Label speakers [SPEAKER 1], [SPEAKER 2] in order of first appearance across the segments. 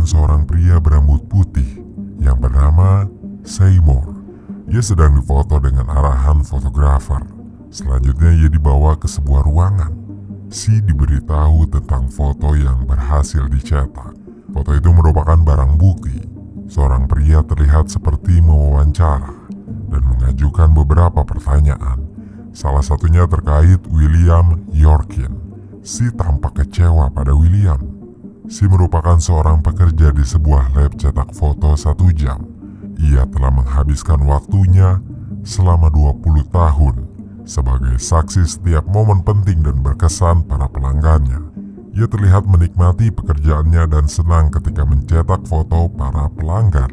[SPEAKER 1] seorang pria berambut putih yang bernama Seymour. Ia sedang difoto dengan arahan fotografer. Selanjutnya ia dibawa ke sebuah ruangan. Si diberitahu tentang foto yang berhasil dicetak. Foto itu merupakan barang bukti. Seorang pria terlihat seperti mewawancara dan mengajukan beberapa pertanyaan. Salah satunya terkait William Yorkin. Si tampak kecewa pada William. Si merupakan seorang pekerja di sebuah lab cetak foto 1 jam. Ia telah menghabiskan waktunya selama 20 tahun sebagai saksi setiap momen penting dan berkesan para pelanggannya. Ia terlihat menikmati pekerjaannya dan senang ketika mencetak foto para pelanggan.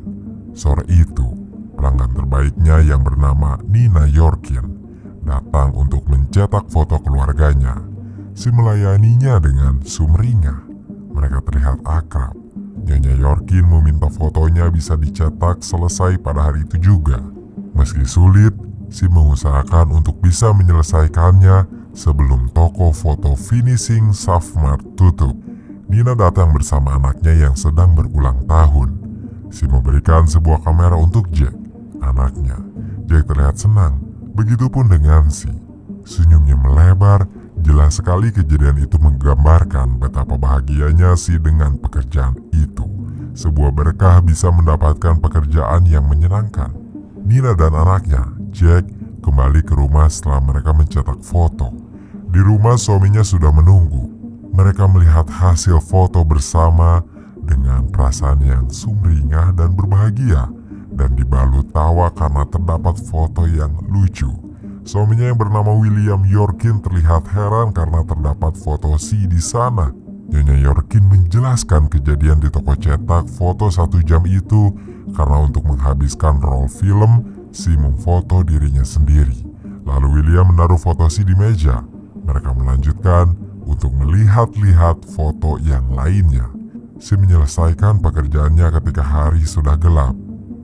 [SPEAKER 1] Sore itu, pelanggan terbaiknya yang bernama Nina Yorkin datang untuk mencetak foto keluarganya. Si melayaninya dengan sumringah. Mereka terlihat akrab. Nyonya Yorkin meminta fotonya bisa dicetak selesai pada hari itu juga. Meski sulit, si mengusahakan untuk bisa menyelesaikannya sebelum toko foto Finishing Safmart tutup. Nina datang bersama anaknya yang sedang berulang tahun. Si memberikan sebuah kamera untuk Jack, anaknya. Jack terlihat senang, begitupun dengan si. Senyumnya melebar. Jelas sekali kejadian itu menggambarkan betapa bahagianya si dengan pekerjaan itu. Sebuah berkah bisa mendapatkan pekerjaan yang menyenangkan. Nina dan anaknya, Jack, kembali ke rumah setelah mereka mencetak foto. Di rumah suaminya sudah menunggu. Mereka melihat hasil foto bersama dengan perasaan yang sumringah dan berbahagia, dan dibalut tawa karena terdapat foto yang lucu. Suaminya yang bernama William Yorkin terlihat heran karena terdapat foto si di sana. Nyonya Yorkin menjelaskan kejadian di toko cetak foto 1 jam itu karena untuk menghabiskan roll film, si memfoto dirinya sendiri. Lalu William menaruh foto si di meja. Mereka melanjutkan untuk melihat-lihat foto yang lainnya. Si menyelesaikan pekerjaannya ketika hari sudah gelap.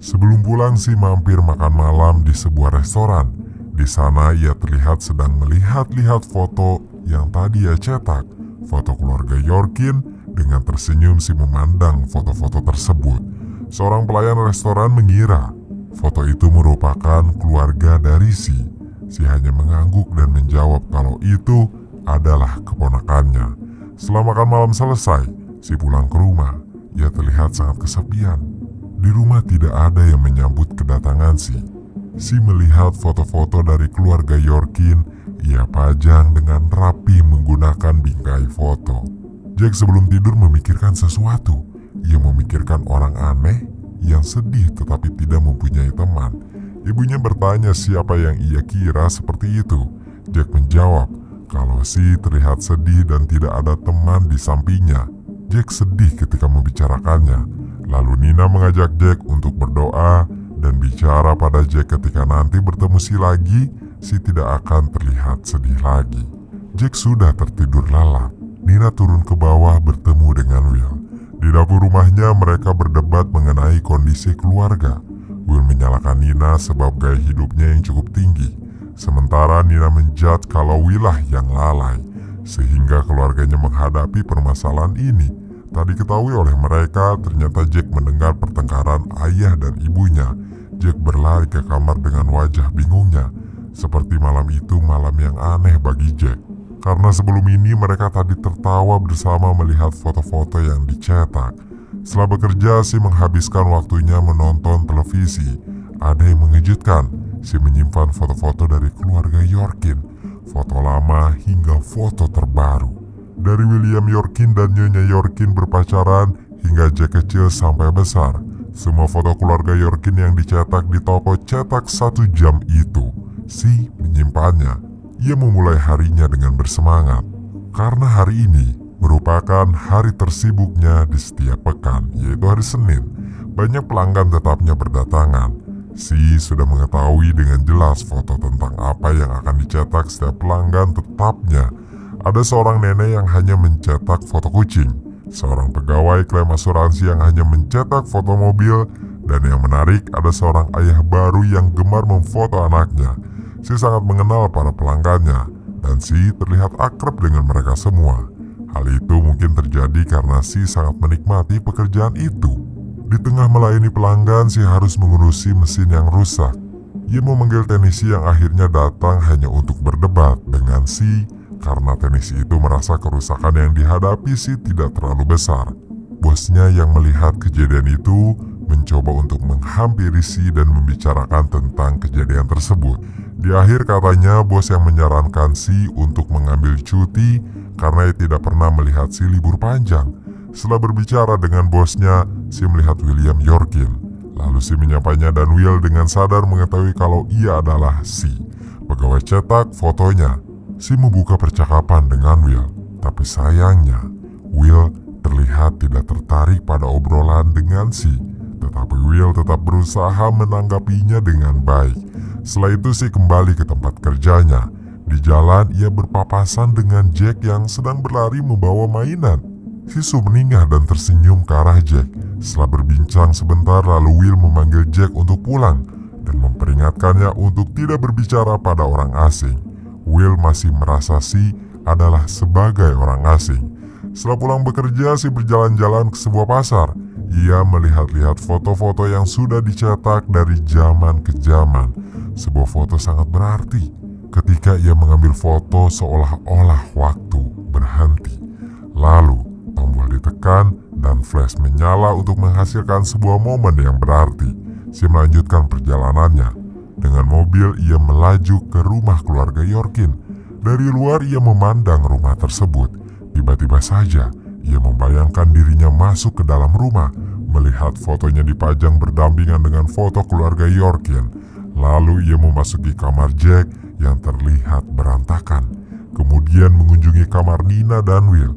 [SPEAKER 1] Sebelum pulang, si mampir makan malam di sebuah restoran. Di sana ia terlihat sedang melihat-lihat foto yang tadi ia cetak. Foto keluarga Yorkin. Dengan tersenyum si memandang foto-foto tersebut. Seorang pelayan restoran mengira foto itu merupakan keluarga dari si. Si hanya mengangguk dan menjawab kalau itu adalah keponakannya. Setelah makan malam selesai, si pulang ke rumah. Ia terlihat sangat kesepian. Di rumah tidak ada yang menyambut kedatangan si. Si melihat foto-foto dari keluarga Yorkin. Ia pajang dengan rapi menggunakan bingkai foto. Jack sebelum tidur memikirkan sesuatu. Ia memikirkan orang aneh yang sedih tetapi tidak mempunyai teman. Ibunya bertanya siapa yang ia kira seperti itu. Jack menjawab kalau si terlihat sedih dan tidak ada teman di sampingnya. Jack sedih ketika membicarakannya. Lalu Nina mengajak Jack untuk berdoa dan bicara pada Jack ketika nanti bertemu si lagi, si tidak akan terlihat sedih lagi. Jack sudah tertidur lelap. Nina turun ke bawah bertemu dengan Will. Di dapur rumahnya mereka berdebat mengenai kondisi keluarga. Will menyalahkan Nina sebab gaya hidupnya yang cukup tinggi. Sementara Nina menjudge kalau Will lah yang lalai, sehingga keluarganya menghadapi permasalahan ini. Tak diketahui oleh mereka, ternyata Jack mendengar pertengkaran ayah dan ibunya. Jack berlari ke kamar dengan wajah bingungnya. Seperti malam itu malam yang aneh bagi Jack. Karena sebelum ini mereka tadi tertawa bersama melihat foto-foto yang dicetak. Setelah bekerja, si menghabiskan waktunya menonton televisi. Ada yang mengejutkan, si menyimpan foto-foto dari keluarga Yorkin. Foto lama hingga foto terbaru. Dari William Yorkin dan Nyonya Yorkin berpacaran hingga Jack kecil sampai besar. Semua foto keluarga Yorkin yang dicetak di toko cetak 1 jam itu, si menyimpannya. Ia memulai harinya dengan bersemangat. Karena hari ini merupakan hari tersibuknya di setiap pekan, yaitu hari Senin. Banyak pelanggan tetapnya berdatangan. Si sudah mengetahui dengan jelas foto tentang apa yang akan dicetak setiap pelanggan tetapnya. Ada seorang nenek yang hanya mencetak foto kucing, seorang pegawai klaim asuransi yang hanya mencetak foto mobil, dan yang menarik ada seorang ayah baru yang gemar memfoto anaknya. Si sangat mengenal para pelanggannya, dan si terlihat akrab dengan mereka semua. Hal itu mungkin terjadi karena Si sangat menikmati pekerjaan itu. Di tengah melayani pelanggan, Si harus mengurusi mesin yang rusak. Ia memanggil teknisi yang akhirnya datang hanya untuk berdebat dengan Si karena teknisi itu merasa kerusakan yang dihadapi Si tidak terlalu besar. Bosnya yang melihat kejadian itu mencoba untuk menghampiri Si dan membicarakan tentang kejadian tersebut. Di akhir katanya bos yang menyarankan Si untuk mengambil cuti karena ia tidak pernah melihat Si libur panjang. Setelah berbicara dengan bosnya, Si melihat William Yorkin. Lalu Si menyapanya dan Will dengan sadar mengetahui kalau ia adalah Si, pegawai cetak fotonya. Si membuka percakapan dengan Will, tapi sayangnya Will terlihat tidak tertarik pada obrolan dengan Si. Tetapi Will tetap berusaha menanggapinya dengan baik. Setelah itu Si kembali ke tempat kerjanya. Di jalan ia berpapasan dengan Jack yang sedang berlari membawa mainan. Si sumringah dan tersenyum ke arah Jack. Setelah berbincang sebentar, lalu Will memanggil Jack untuk pulang dan memperingatkannya untuk tidak berbicara pada orang asing. Will masih merasa Si adalah sebagai orang asing. Setelah pulang bekerja, Si berjalan-jalan ke sebuah pasar. Ia melihat-lihat foto-foto yang sudah dicetak dari zaman ke zaman. Sebuah foto sangat berarti. Ketika ia mengambil foto, seolah-olah waktu berhenti. Lalu tombol ditekan dan flash menyala untuk menghasilkan sebuah momen yang berarti. Si melanjutkan perjalanannya. Dengan mobil ia melaju ke rumah keluarga Yorkin. Dari luar ia memandang rumah tersebut. Tiba-tiba saja ia membayangkan dirinya masuk ke dalam rumah, melihat fotonya dipajang berdampingan dengan foto keluarga Yorkin. Lalu ia memasuki kamar Jack yang terlihat berantakan. Kemudian mengunjungi kamar Nina dan Will.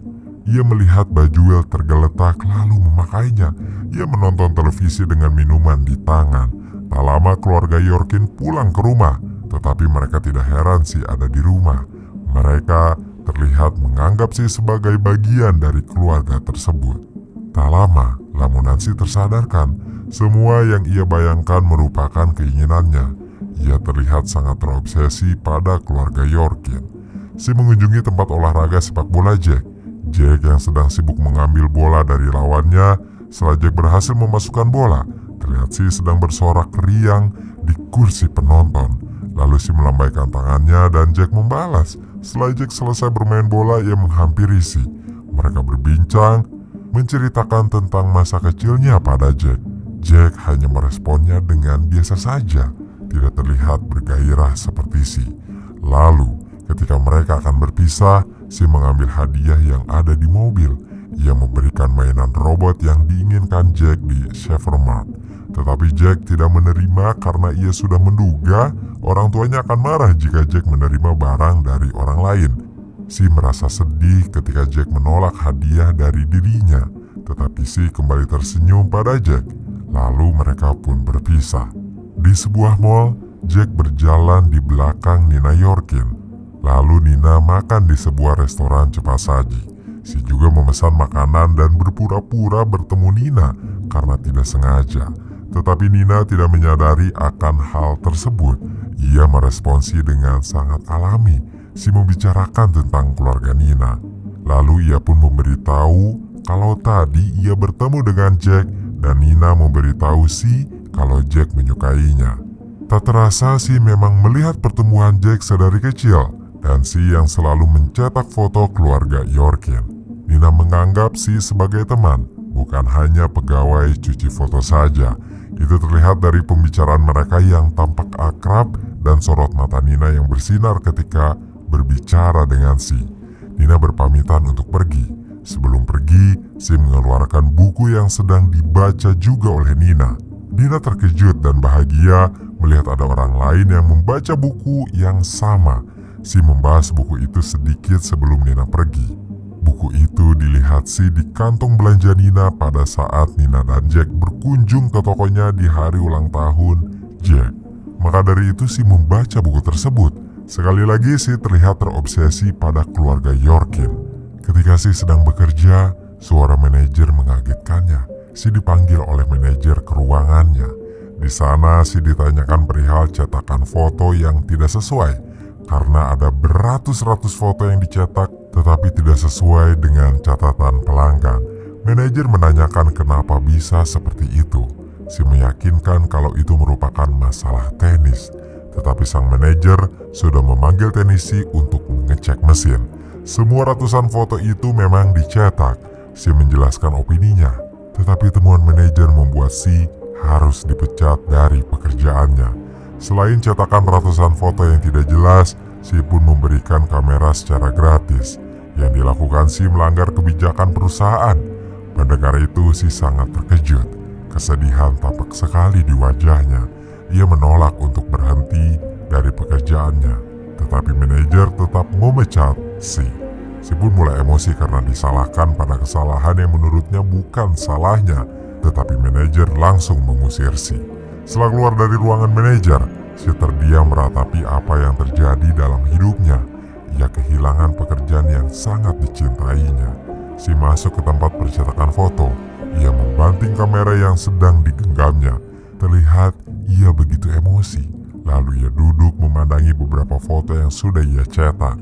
[SPEAKER 1] Ia melihat baju Will tergeletak lalu memakainya. Ia menonton televisi dengan minuman di tangan. Tak lama keluarga Yorkin pulang ke rumah, tetapi mereka tidak heran Si ada di rumah. Mereka terlihat menganggap Si sebagai bagian dari keluarga tersebut. Tak lama, lamunan Si tersadarkan. Semua yang ia bayangkan merupakan keinginannya. Ia terlihat sangat terobsesi pada keluarga Yorkin. Si mengunjungi tempat olahraga sepak bola Jack. Jack yang sedang sibuk mengambil bola dari lawannya. Setelah Jack berhasil memasukkan bola, terlihat Si sedang bersorak riang di kursi penonton. Lalu Si melambaikan tangannya dan Jack membalas. Setelah Jack selesai bermain bola, ia menghampiri Si. Mereka berbincang, menceritakan tentang masa kecilnya pada Jack. Jack hanya meresponnya dengan biasa saja, tidak terlihat bergairah seperti Si. Lalu, ketika mereka akan berpisah, Si mengambil hadiah yang ada di mobil. Ia memberikan mainan robot yang diinginkan Jack di Chevrolet. Tetapi Jack tidak menerima karena ia sudah menduga orang tuanya akan marah jika Jack menerima barang dari orang lain. Si merasa sedih ketika Jack menolak hadiah dari dirinya. Tetapi Si kembali tersenyum pada Jack. Lalu mereka pun berpisah. Di sebuah mall, Jack berjalan di belakang Nina Yorkin. Lalu Nina makan di sebuah restoran cepat saji. Si juga memesan makanan dan berpura-pura bertemu Nina karena tidak sengaja. Tetapi Nina tidak menyadari akan hal tersebut. Ia meresponsi dengan sangat alami. Si membicarakan tentang keluarga Nina. Lalu ia pun memberitahu kalau tadi ia bertemu dengan Jack dan Nina memberitahu Si kalau Jack menyukainya. Tak terasa Si memang melihat pertemuan Jack sedari kecil dan Si yang selalu mencetak foto keluarga Yorkin. Nina menganggap Si sebagai teman, bukan hanya pegawai cuci foto saja. Itu terlihat dari pembicaraan mereka yang tampak akrab dan sorot mata Nina yang bersinar ketika berbicara dengan Si. Nina berpamitan untuk pergi. Sebelum pergi, Si mengeluarkan buku yang sedang dibaca juga oleh Nina. Nina terkejut dan bahagia melihat ada orang lain yang membaca buku yang sama. Si membahas buku itu sedikit sebelum Nina pergi. Buku itu dilihat Si di kantong belanja Nina pada saat Nina dan Jack berkunjung ke tokonya di hari ulang tahun Jack. Maka dari itu Si membaca buku tersebut. Sekali lagi Si terlihat terobsesi pada keluarga Yorkin. Ketika Si sedang bekerja, suara manajer mengagetkannya. Si dipanggil oleh manajer ke ruangannya. Di sana Si ditanyakan perihal cetakan foto yang tidak sesuai. Karena ada beratus-ratus foto yang dicetak tetapi tidak sesuai dengan catatan pelanggan. Manajer menanyakan kenapa bisa seperti itu. Si meyakinkan kalau itu merupakan masalah teknis, tetapi sang manajer sudah memanggil teknisi untuk mengecek mesin. Semua ratusan foto itu memang dicetak. Si menjelaskan opininya, tetapi temuan manajer membuat Si harus dipecat dari pekerjaannya. Selain cetakan ratusan foto yang tidak jelas, Si pun memberikan kamera secara gratis. Yang dilakukan Si melanggar kebijakan perusahaan. Mendengar itu Si sangat terkejut. Kesedihan tampak sekali di wajahnya. Ia menolak untuk berhenti dari pekerjaannya, tetapi manajer tetap memecat Si. Si pun mulai emosi karena disalahkan pada kesalahan yang menurutnya bukan salahnya, tetapi manajer langsung mengusir Si. Setelah keluar dari ruangan manajer, Si terdiam meratapi apa yang terjadi dalam hidupnya. Ia kehilangan pekerjaan yang sangat dicintainya. Si masuk ke tempat percetakan foto. Ia membanting kamera yang sedang digenggamnya. Terlihat ia begitu emosi. Lalu ia duduk memandangi beberapa foto yang sudah ia cetak.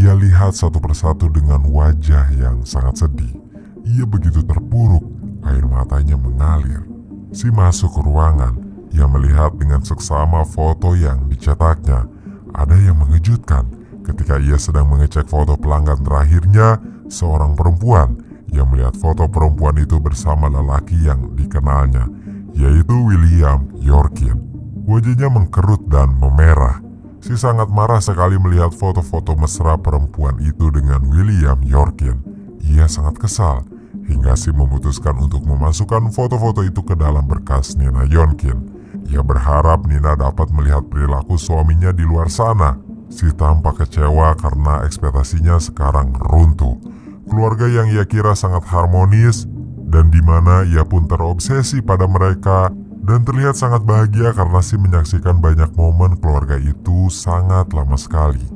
[SPEAKER 1] Ia lihat satu persatu dengan wajah yang sangat sedih. Ia begitu terpuruk, air matanya mengalir. Si masuk ke ruangan. Ia melihat dengan seksama foto yang dicetaknya. Ada yang mengejutkan. Ketika ia sedang mengecek foto pelanggan terakhirnya, seorang perempuan yang melihat foto perempuan itu bersama lelaki yang dikenalnya, yaitu William Yorkin. Wajahnya mengkerut dan memerah. Si sangat marah sekali melihat foto-foto mesra perempuan itu dengan William Yorkin. Ia sangat kesal, hingga Si memutuskan untuk memasukkan foto-foto itu ke dalam berkas Nina Yorkin. Ia berharap Nina dapat melihat perilaku suaminya di luar sana. Si tampak kecewa karena ekspektasinya sekarang runtuh. Keluarga yang ia kira sangat harmonis dan di mana ia pun terobsesi pada mereka dan terlihat sangat bahagia karena Si menyaksikan banyak momen keluarga itu sangat lama sekali.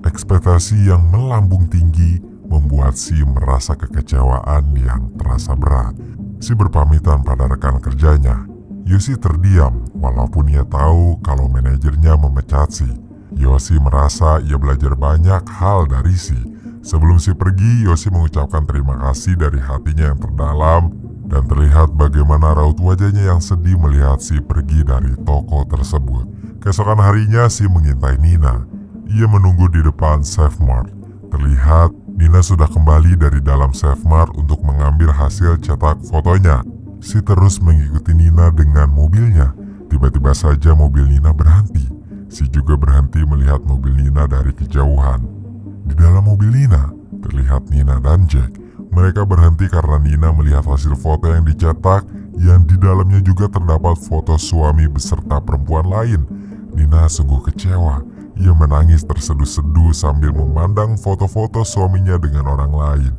[SPEAKER 1] Ekspektasi yang melambung tinggi membuat Si merasa kekecewaan yang terasa berat. Si berpamitan pada rekan kerjanya. Yosi terdiam walaupun ia tahu kalau manajernya memecat Si. Yosi merasa ia belajar banyak hal dari Si. Sebelum Si pergi, Yosi mengucapkan terima kasih dari hatinya yang terdalam dan terlihat bagaimana raut wajahnya yang sedih melihat Si pergi dari toko tersebut. Keesokan harinya Si mengintai Nina. Ia menunggu di depan Safemart. Terlihat Nina sudah kembali dari dalam Safemart untuk mengambil hasil cetak fotonya. Si terus mengikuti Nina dengan mobilnya. Tiba-tiba saja mobil Nina berhenti. Si juga berhenti melihat mobil Nina dari kejauhan. Di dalam mobil Nina, terlihat Nina dan Jack. Mereka berhenti karena Nina melihat hasil foto yang dicetak, yang di dalamnya juga terdapat foto suami beserta perempuan lain. Nina sungguh kecewa. Ia menangis terseduh-seduh sambil memandang foto-foto suaminya dengan orang lain.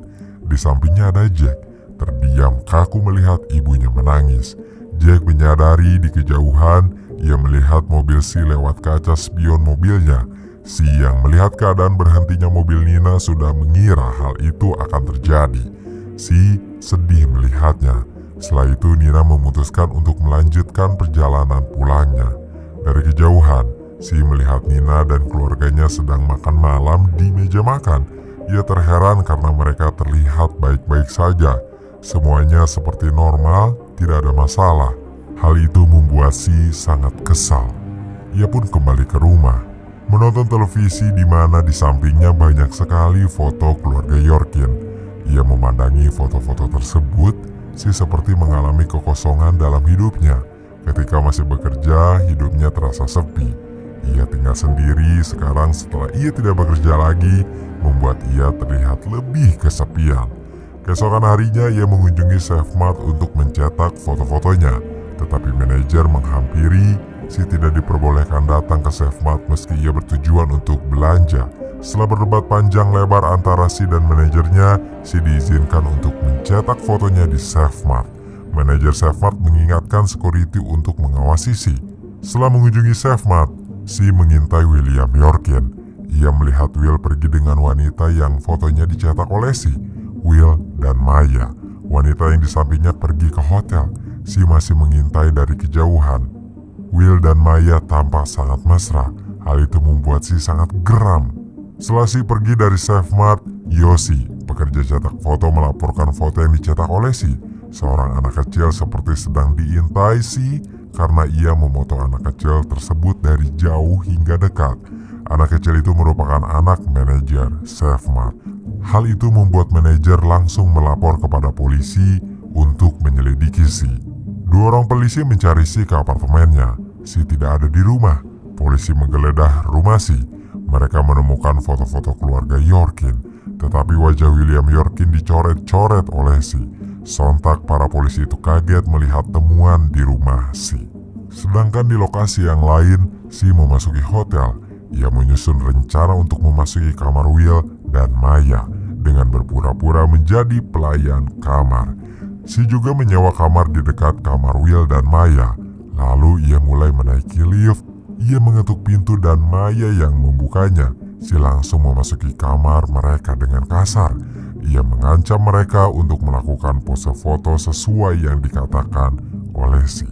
[SPEAKER 1] Di sampingnya ada Jack. Terdiam kaku melihat ibunya menangis. Jack menyadari di kejauhan ia melihat mobil Si lewat kaca spion mobilnya. Si yang melihat keadaan berhentinya mobil Nina sudah mengira hal itu akan terjadi. Si sedih melihatnya. Setelah itu Nina memutuskan untuk melanjutkan perjalanan pulangnya. Dari kejauhan, Si melihat Nina dan keluarganya sedang makan malam di meja makan. Ia terheran karena mereka terlihat baik-baik saja. Semuanya seperti normal, tidak ada masalah. Hal itu membuat Si sangat kesal. Ia pun kembali ke rumah, menonton televisi di mana di sampingnya banyak sekali foto keluarga Yorkin. Ia memandangi foto-foto tersebut, Si seperti mengalami kekosongan dalam hidupnya. Ketika masih bekerja, hidupnya terasa sepi. Ia tinggal sendiri sekarang setelah ia tidak bekerja lagi, membuat ia terlihat lebih kesepian. Keesokan harinya ia mengunjungi Safemart untuk mencetak foto-fotonya, tetapi manajer menghampiri. Si tidak diperbolehkan datang ke Safemart meski ia bertujuan untuk belanja. Setelah berdebat panjang lebar antara Si dan manajernya, Si diizinkan untuk mencetak fotonya di Safemart. Manajer Safemart mengingatkan security untuk mengawasi Si. Setelah mengunjungi Safemart, Si mengintai William Yorkin. Ia melihat Will pergi dengan wanita yang fotonya dicetak oleh Si. Will dan Maya. Wanita yang di sampingnya pergi ke hotel. Si masih mengintai dari kejauhan. Will dan Maya tampak sangat mesra. Hal itu membuat Si sangat geram. Setelah Si pergi dari Safemart, Yoshi, pekerja cetak foto, melaporkan foto yang dicetak oleh Si, seorang anak kecil, seperti sedang diintai Si karena ia memoto anak kecil tersebut dari jauh hingga dekat. Anak kecil itu merupakan anak manajer Safemart. Hal itu membuat manajer langsung melapor kepada polisi untuk menyelidiki Si. Dua orang polisi mencari Si ke apartemennya. Si tidak ada di rumah. Polisi menggeledah rumah Si. Mereka menemukan foto-foto keluarga Yorkin, tetapi wajah William Yorkin dicoret-coret oleh Si. Sontak para polisi itu kaget melihat temuan di rumah Si. Sedangkan di lokasi yang lain, Si memasuki hotel. Ia menyusun rencana untuk memasuki kamar Will dan Maya dengan berpura-pura menjadi pelayan kamar. Si juga menyewa kamar di dekat kamar Will dan Maya. Lalu ia mulai menaiki lift. Ia mengetuk pintu dan Maya yang membukanya. Si langsung memasuki kamar mereka dengan kasar. Ia mengancam mereka untuk melakukan pose foto sesuai yang dikatakan oleh Si.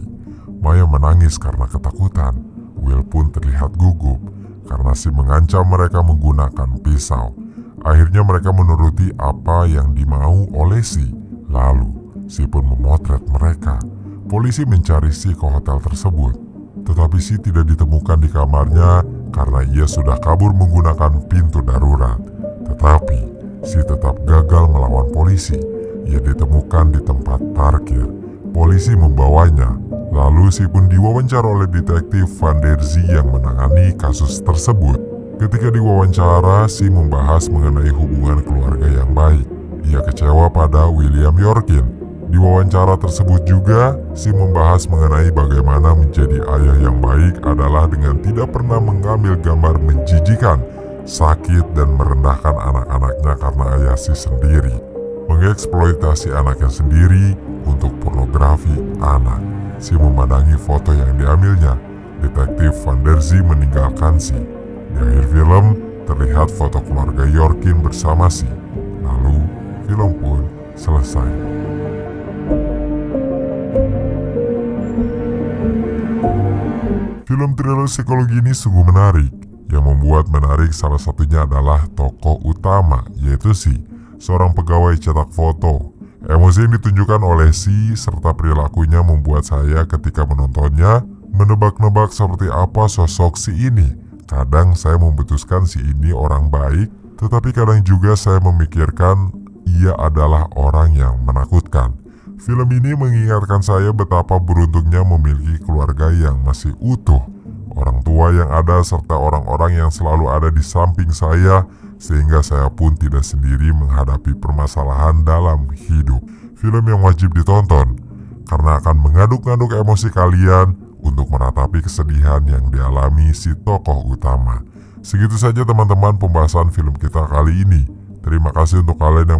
[SPEAKER 1] Maya menangis karena ketakutan. Will pun terlihat gugup karena Si mengancam mereka menggunakan pisau. Akhirnya mereka menuruti apa yang dimau oleh Si. Lalu Si pun memotret mereka. Polisi mencari Si ke hotel tersebut, tetapi Si tidak ditemukan di kamarnya karena ia sudah kabur menggunakan pintu darurat. Tetapi Si tetap gagal melawan polisi. Ia ditemukan di tempat parkir. Polisi membawanya. Lalu Si pun diwawancara oleh detektif Van der Zee yang menangani kasus tersebut. Ketika diwawancara, Si membahas mengenai hubungan keluarga yang baik. Ia kecewa pada William Yorkin. Di wawancara tersebut juga, Si membahas mengenai bagaimana menjadi ayah yang baik adalah dengan tidak pernah mengambil gambar menjijikan, sakit, dan merendahkan anak-anaknya karena ayah Si sendiri mengeksploitasi anaknya sendiri untuk pornografi anak. Si memandangi foto yang diambilnya. Detektif Van der Zee meninggalkan Si. Di akhir film, terlihat foto keluarga Yorkin bersama Si. Lalu, film pun selesai. Film thriller psikologi ini sungguh menarik. Yang membuat menarik salah satunya adalah tokoh utama, yaitu Si, seorang pegawai cetak foto. Emosi yang ditunjukkan oleh Si serta perilakunya membuat saya ketika menontonnya menebak-nebak seperti apa sosok Si ini. Kadang saya memutuskan Si ini orang baik, tetapi kadang juga saya memikirkan ia adalah orang yang menakutkan. Film ini mengingatkan saya betapa beruntungnya memiliki keluarga yang masih utuh, orang tua yang ada, serta orang-orang yang selalu ada di samping saya, sehingga saya pun tidak sendiri menghadapi permasalahan dalam hidup. Film yang wajib ditonton, karena akan mengaduk-aduk emosi kalian untuk meratapi kesedihan yang dialami si tokoh utama. Segitu saja teman-teman pembahasan film kita kali ini. Terima kasih untuk kalian yang